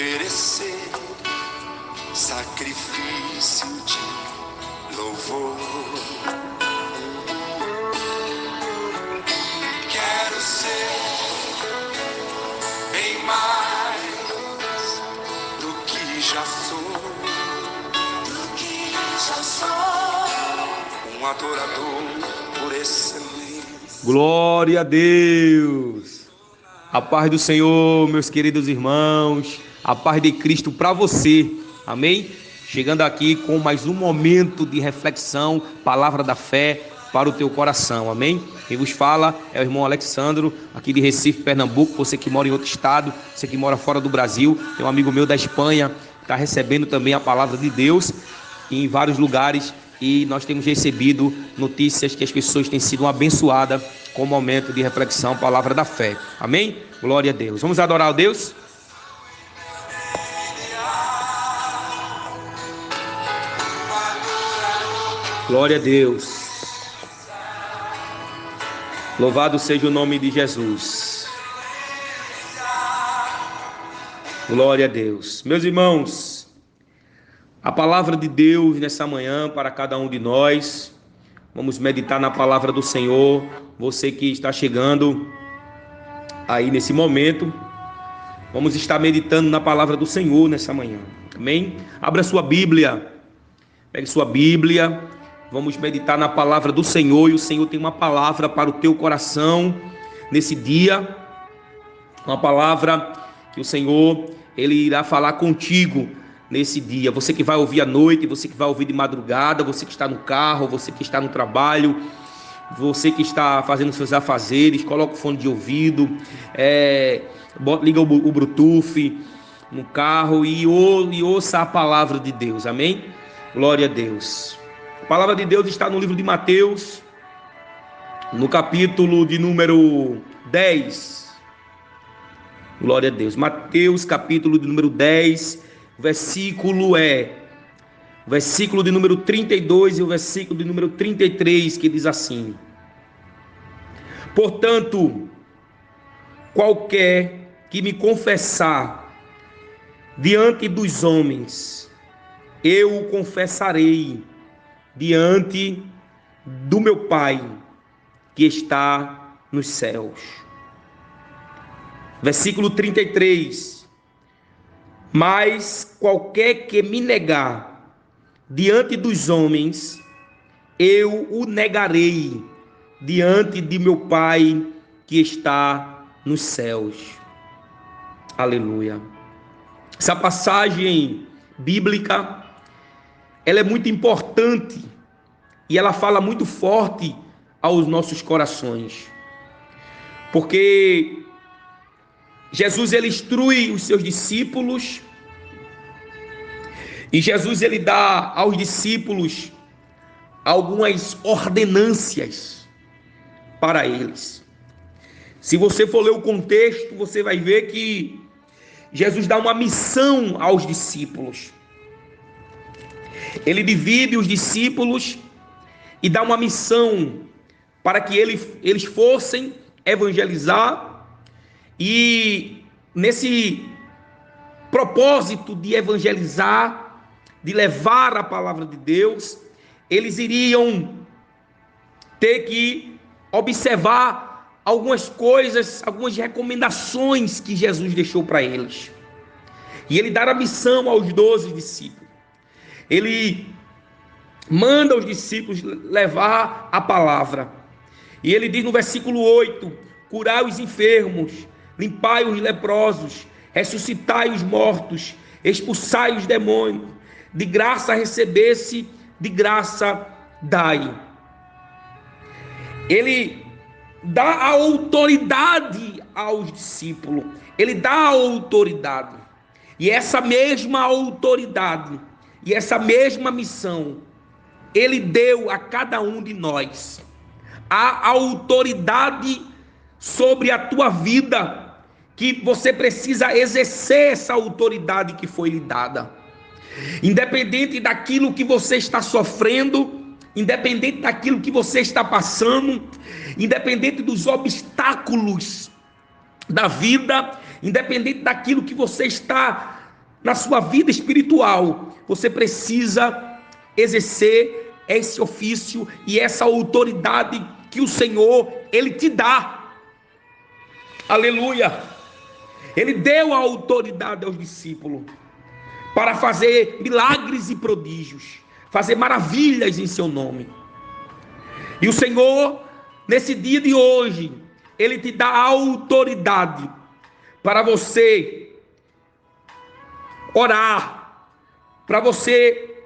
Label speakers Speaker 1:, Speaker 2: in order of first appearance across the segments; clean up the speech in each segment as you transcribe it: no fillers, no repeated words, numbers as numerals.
Speaker 1: oferecer sacrifício de louvor. Quero ser bem mais do que já sou, um adorador por excelência.
Speaker 2: Glória a Deus! A paz do Senhor, meus queridos irmãos, a paz de Cristo para você, amém? Chegando aqui com mais um momento de reflexão, palavra da fé para o teu coração, amém? Quem vos fala é o irmão Alexandro, aqui de Recife, Pernambuco. Você que mora em outro estado, você que mora fora do Brasil, tem um amigo meu da Espanha, está recebendo também a palavra de Deus em vários lugares, e nós temos recebido notícias que as pessoas têm sido abençoadas com o momento de reflexão, palavra da fé, amém? Glória a Deus. Vamos adorar a Deus? Glória a Deus. Louvado seja o nome de Jesus. Glória a Deus. Meus irmãos, a palavra de Deus nessa manhã para cada um de nós. Vamos meditar na palavra do Senhor. Você que está chegando aí nesse momento, vamos estar meditando na palavra do Senhor nessa manhã. Amém? Abra sua Bíblia. Pegue sua Bíblia. Vamos meditar na palavra do Senhor. E o Senhor tem uma palavra para o teu coração nesse dia. Uma palavra que o Senhor, Ele irá falar contigo nesse dia. Você que vai ouvir à noite, você que vai ouvir de madrugada, você que está no carro, você que está no trabalho, você que está fazendo seus afazeres, coloca o fone de ouvido, liga o Bluetooth no carro e ouça a palavra de Deus, amém? Glória a Deus. A palavra de Deus está no livro de Mateus, no capítulo de número 10. Glória a Deus. Mateus, capítulo de número 10, versículo de número 32 e o versículo de número 33, que diz assim: portanto, qualquer que me confessar diante dos homens, eu o confessarei diante do meu Pai que está nos céus. Versículo 33: mas qualquer que me negar diante dos homens, eu o negarei diante de meu Pai que está nos céus. Aleluia. Essa passagem bíblica, ela é muito importante e ela fala muito forte aos nossos corações, porque Jesus, ele instrui os seus discípulos, e Jesus, ele dá aos discípulos algumas ordenâncias para eles. Se você for ler o contexto, você vai ver que Jesus dá uma missão aos discípulos. Ele divide os discípulos e dá uma missão para que eles fossem evangelizar. E nesse propósito de evangelizar, de levar a palavra de Deus, eles iriam ter que observar algumas coisas, algumas recomendações que Jesus deixou para eles. E ele dá a missão aos 12 discípulos. Ele manda os discípulos levar a palavra. E ele diz no versículo 8: curai os enfermos, limpai os leprosos, ressuscitai os mortos, expulsai os demônios, de graça recebesse, de graça dai. Ele dá a autoridade aos discípulos, ele dá a autoridade, e essa mesma autoridade, e essa mesma missão, ele deu a cada um de nós, a autoridade sobre a tua vida, que você precisa exercer essa autoridade que foi lhe dada, independente daquilo que você está sofrendo, independente daquilo que você está passando, independente dos obstáculos da vida, independente daquilo que você está na sua vida espiritual, você precisa exercer esse ofício e essa autoridade que o Senhor, Ele te dá. Aleluia! Ele deu a autoridade aos discípulos para fazer milagres e prodígios, fazer maravilhas em seu nome. E o Senhor, nesse dia de hoje, Ele te dá a autoridade para você orar, para você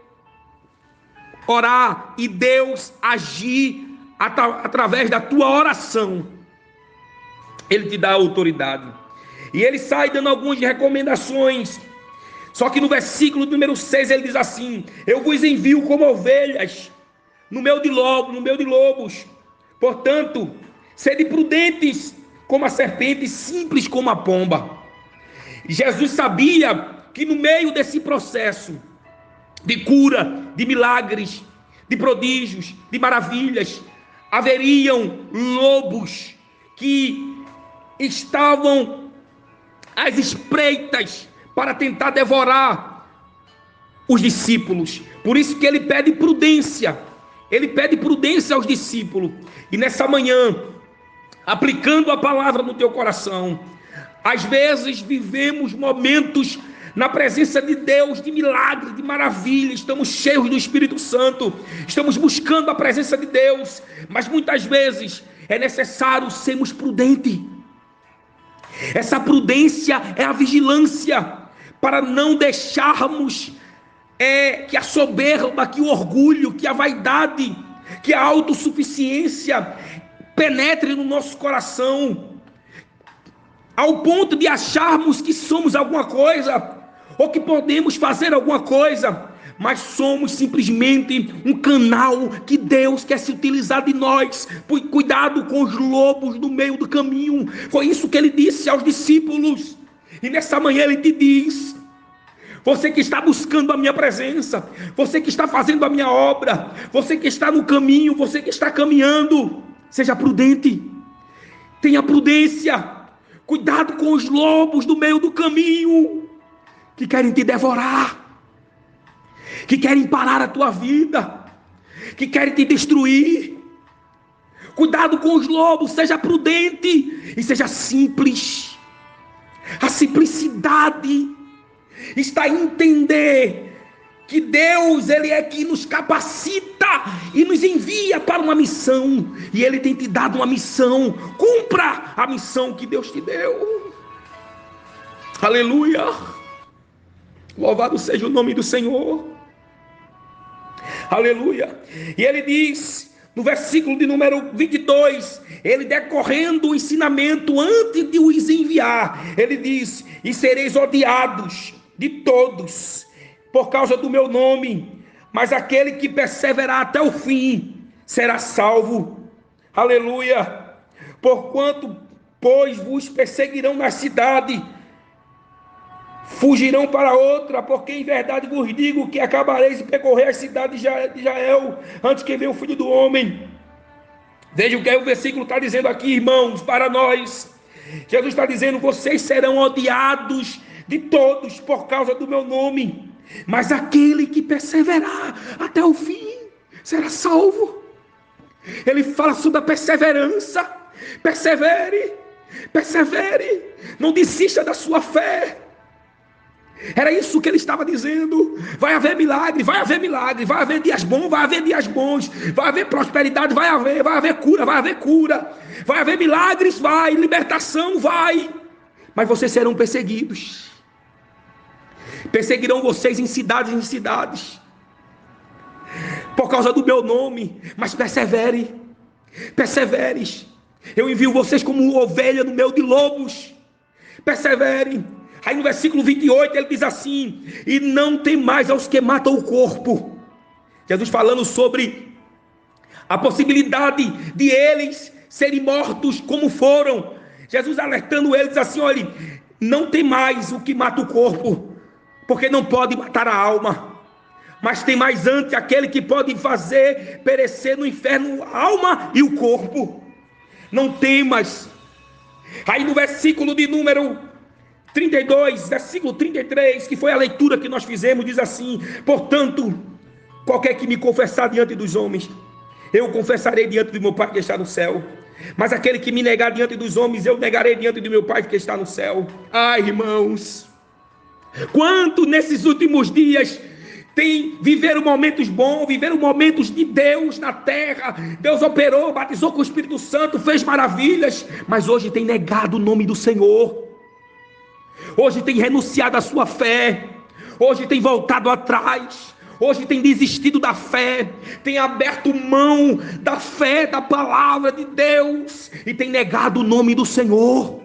Speaker 2: orar e Deus agir através da tua oração. Ele te dá a autoridade. E ele sai dando algumas recomendações. Só que no versículo número 6 ele diz assim: eu vos envio como ovelhas no meio de lobos. Portanto, sede prudentes como a serpente, simples como a pomba. Jesus sabia que no meio desse processo de cura, de milagres, de prodígios, de maravilhas, haveriam lobos que estavam às espreitas para tentar devorar os discípulos. Por isso que ele pede prudência. Ele pede prudência aos discípulos. E nessa manhã, aplicando a palavra no teu coração, às vezes vivemos momentos na presença de Deus, de milagre, de maravilha, estamos cheios do Espírito Santo, estamos buscando a presença de Deus, mas muitas vezes é necessário sermos prudentes. Essa prudência é a vigilância, para não deixarmos que a soberba, que o orgulho, que a vaidade, que a autossuficiência penetre no nosso coração, ao ponto de acharmos que somos alguma coisa, ou que podemos fazer alguma coisa, mas somos simplesmente um canal que Deus quer se utilizar de nós. Cuidado com os lobos no meio do caminho. Foi isso que ele disse aos discípulos. E nessa manhã ele te diz: você que está buscando a minha presença, você que está fazendo a minha obra, você que está no caminho, você que está caminhando, seja prudente, tenha prudência. Cuidado com os lobos no meio do caminho, que querem te devorar, que querem parar a tua vida, que querem te destruir. Cuidado com os lobos, seja prudente e seja simples. A simplicidade está em entender que Deus, Ele é que nos capacita e nos envia para uma missão, e Ele tem te dado uma missão. Cumpra a missão que Deus te deu. Aleluia! Louvado seja o nome do Senhor. Aleluia! E Ele diz no versículo de número 22, Ele decorrendo o ensinamento antes de os enviar, Ele diz: e sereis odiados de todos por causa do meu nome, mas aquele que perseverar até o fim será salvo. Aleluia! Porquanto, pois, vos perseguirão na cidade, fugirão para outra, porque em verdade vos digo que acabareis de percorrer as cidades de Israel antes que venha o Filho do Homem. Veja o que o versículo está dizendo aqui, irmãos, para nós. Jesus está dizendo: vocês serão odiados de todos por causa do meu nome, mas aquele que perseverar até o fim será salvo. Ele fala sobre a perseverança. Persevere, não desista da sua fé. Era isso que ele estava dizendo. Vai haver milagre, vai haver dias bons, vai haver prosperidade, vai haver cura, vai haver milagres, libertação, mas vocês serão perseguidos. Perseguirão vocês em cidades, por causa do meu nome, mas perseveres. Eu envio vocês como ovelha no meio de lobos. Persevere. Aí no versículo 28 ele diz assim: e não tem mais aos que matam o corpo. Jesus falando sobre a possibilidade de eles serem mortos como foram. Jesus alertando eles assim: olha, não tem mais o que mata o corpo, porque não pode matar a alma, mas tem mais antes aquele que pode fazer perecer no inferno a alma e o corpo. Não temas. Aí no versículo de número 32, versículo 33, que foi a leitura que nós fizemos, diz assim: portanto, qualquer que me confessar diante dos homens, eu confessarei diante do meu Pai que está no céu. Mas aquele que me negar diante dos homens, eu negarei diante do meu Pai que está no céu. Ai, irmãos, quanto nesses últimos dias viveram momentos bons, viveram momentos de Deus na terra. Deus operou, batizou com o Espírito Santo, fez maravilhas, mas hoje tem negado o nome do Senhor. Hoje tem renunciado à sua fé. Hoje tem voltado atrás. Hoje tem desistido da fé, tem aberto mão da fé, da palavra de Deus, e tem negado o nome do Senhor.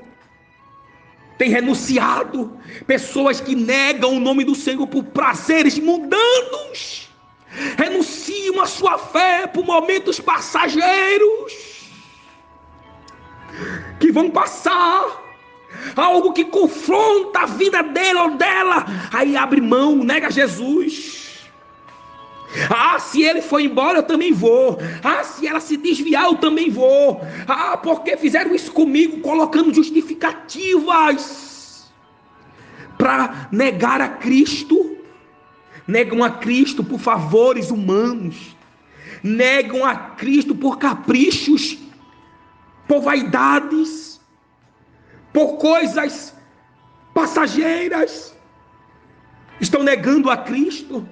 Speaker 2: Tem renunciado. Pessoas que negam o nome do Senhor por prazeres mundanos, renunciam a sua fé por momentos passageiros, que vão passar. Algo que confronta a vida dele ou dela, aí abre mão, nega Jesus. Ah, se ele for embora, eu também vou. Ah, se ela se desviar, eu também vou. Ah, porque fizeram isso comigo, colocando justificativas para negar a Cristo. Negam a Cristo por favores humanos. Negam a Cristo por caprichos, por vaidades, por coisas passageiras. Estão negando a Cristo.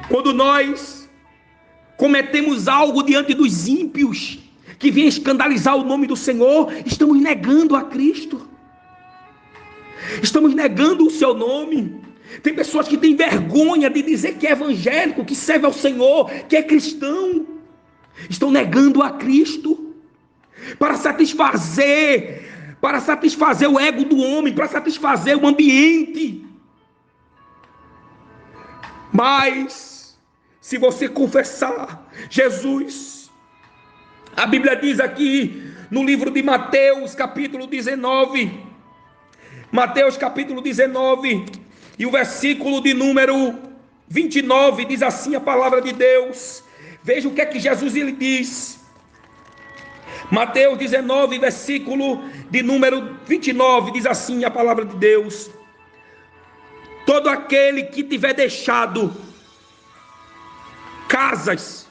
Speaker 2: Quando nós cometemos algo diante dos ímpios, que vem escandalizar o nome do Senhor, estamos negando a Cristo. Estamos negando o seu nome. Tem pessoas que têm vergonha de dizer que é evangélico, que serve ao Senhor, que é cristão. Estão negando a Cristo para satisfazer o ego do homem, para satisfazer o ambiente. Mas se você confessar Jesus, a Bíblia diz aqui no livro de Mateus, capítulo 19, Mateus capítulo 19, e o versículo de número 29, diz assim a palavra de Deus. Veja o que é que Jesus ele diz. Mateus 19, versículo de número 29, diz assim a palavra de Deus: todo aquele que tiver deixado casas,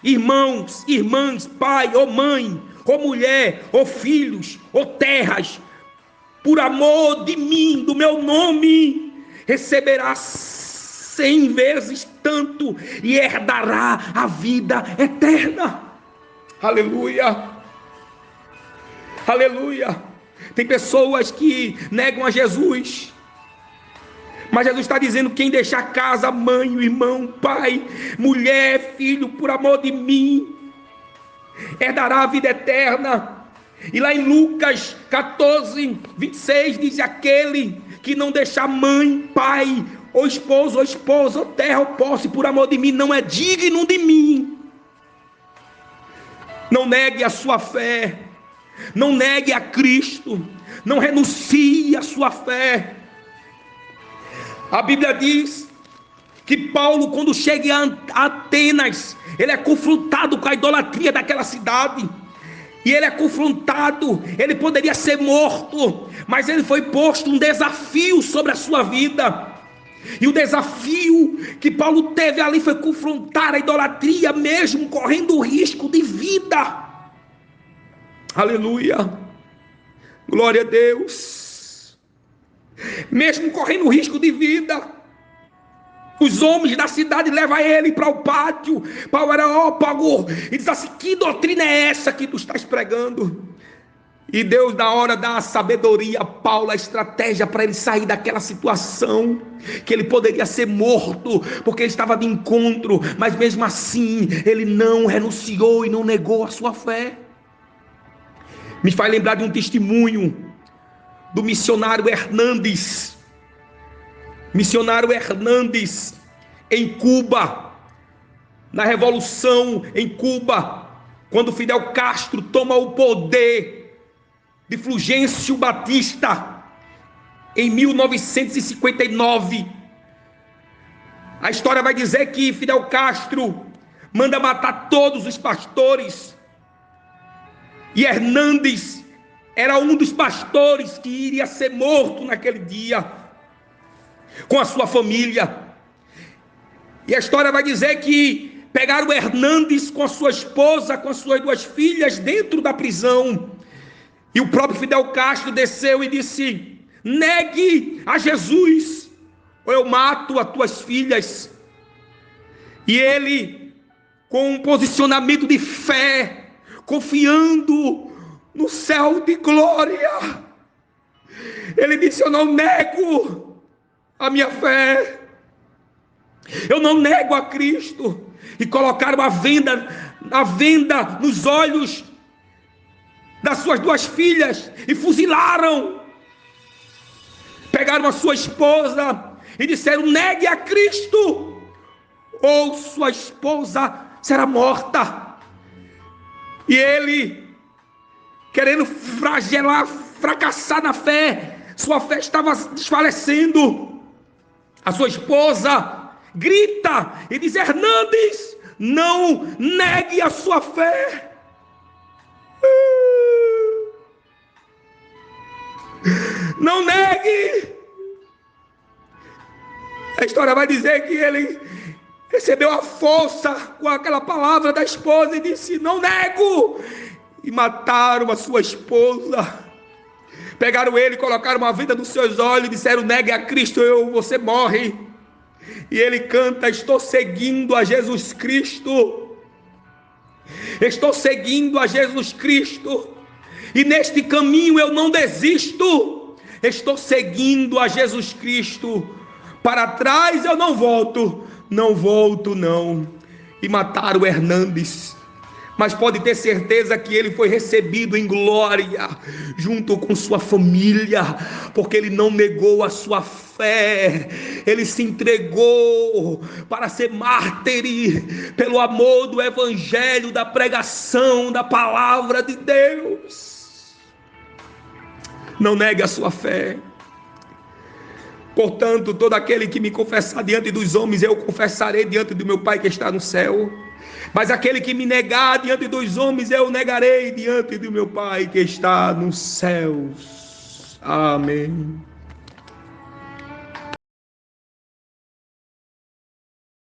Speaker 2: irmãos, irmãs, pai ou mãe, ou mulher, ou filhos, ou terras, por amor de mim, do meu nome, receberá 100 vezes tanto e herdará a vida eterna. Aleluia, aleluia. Tem pessoas que negam a Jesus, mas Jesus está dizendo: quem deixar casa, mãe, irmão, pai, mulher, filho, por amor de mim, herdará a vida eterna. E lá em Lucas 14, 26, diz: aquele que não deixar mãe, pai, ou esposo, ou esposa, ou terra, ou posse, por amor de mim, não é digno de mim. Não negue a sua fé, não negue a Cristo, não renuncie a sua fé. A Bíblia diz que Paulo, quando chega a Atenas, ele é confrontado com a idolatria daquela cidade. E ele é confrontado, ele poderia ser morto, mas ele foi posto um desafio sobre a sua vida. E o desafio que Paulo teve ali foi confrontar a idolatria, mesmo correndo o risco de vida. Aleluia, glória a Deus. Mesmo correndo risco de vida, os homens da cidade levam ele para o pátio, para o Areópago, e diz assim: que doutrina é essa que tu estás pregando? E Deus na hora dá a sabedoria a Paulo, a estratégia para ele sair daquela situação, que ele poderia ser morto, porque ele estava de encontro, mas mesmo assim, ele não renunciou e não negou a sua fé. Me faz lembrar de um testemunho do missionário Hernandes. Missionário Hernandes, em Cuba, na Revolução em Cuba, quando Fidel Castro toma o poder de Fulgêncio Batista, em 1959, a história vai dizer que Fidel Castro manda matar todos os pastores, e Hernandes era um dos pastores que iria ser morto naquele dia, com a sua família. E a história vai dizer que pegaram o Hernandes com a sua esposa, com as suas 2 filhas dentro da prisão. E o próprio Fidel Castro desceu e disse: negue a Jesus, ou eu mato as tuas filhas. E ele, com um posicionamento de fé, confiando no céu de glória, ele disse: eu não nego a minha fé, eu não nego a Cristo. E colocaram a venda nos olhos das suas 2 filhas e fuzilaram. Pegaram a sua esposa e disseram: negue a Cristo, ou sua esposa será morta. E ele, querendo fracassar na fé, sua fé estava desfalecendo. A sua esposa grita e diz: Hernandes, não negue a sua fé. Não negue. A história vai dizer que ele recebeu a força com aquela palavra da esposa e disse: não nego. E mataram a sua esposa. Pegaram ele, colocaram uma venda nos seus olhos e disseram: negue a Cristo, você morre. E ele canta: estou seguindo a Jesus Cristo, estou seguindo a Jesus Cristo, e neste caminho eu não desisto, estou seguindo a Jesus Cristo, para trás eu não volto, não. E mataram o Hernandes. Mas pode ter certeza que ele foi recebido em glória, junto com sua família, porque ele não negou a sua fé, ele se entregou para ser mártir, pelo amor do evangelho, da pregação, da palavra de Deus. Não negue a sua fé. Portanto, todo aquele que me confessar diante dos homens, eu confessarei diante do meu Pai que está no céu. Mas aquele que me negar diante dos homens, eu negarei diante do meu Pai que está nos céus. Amém.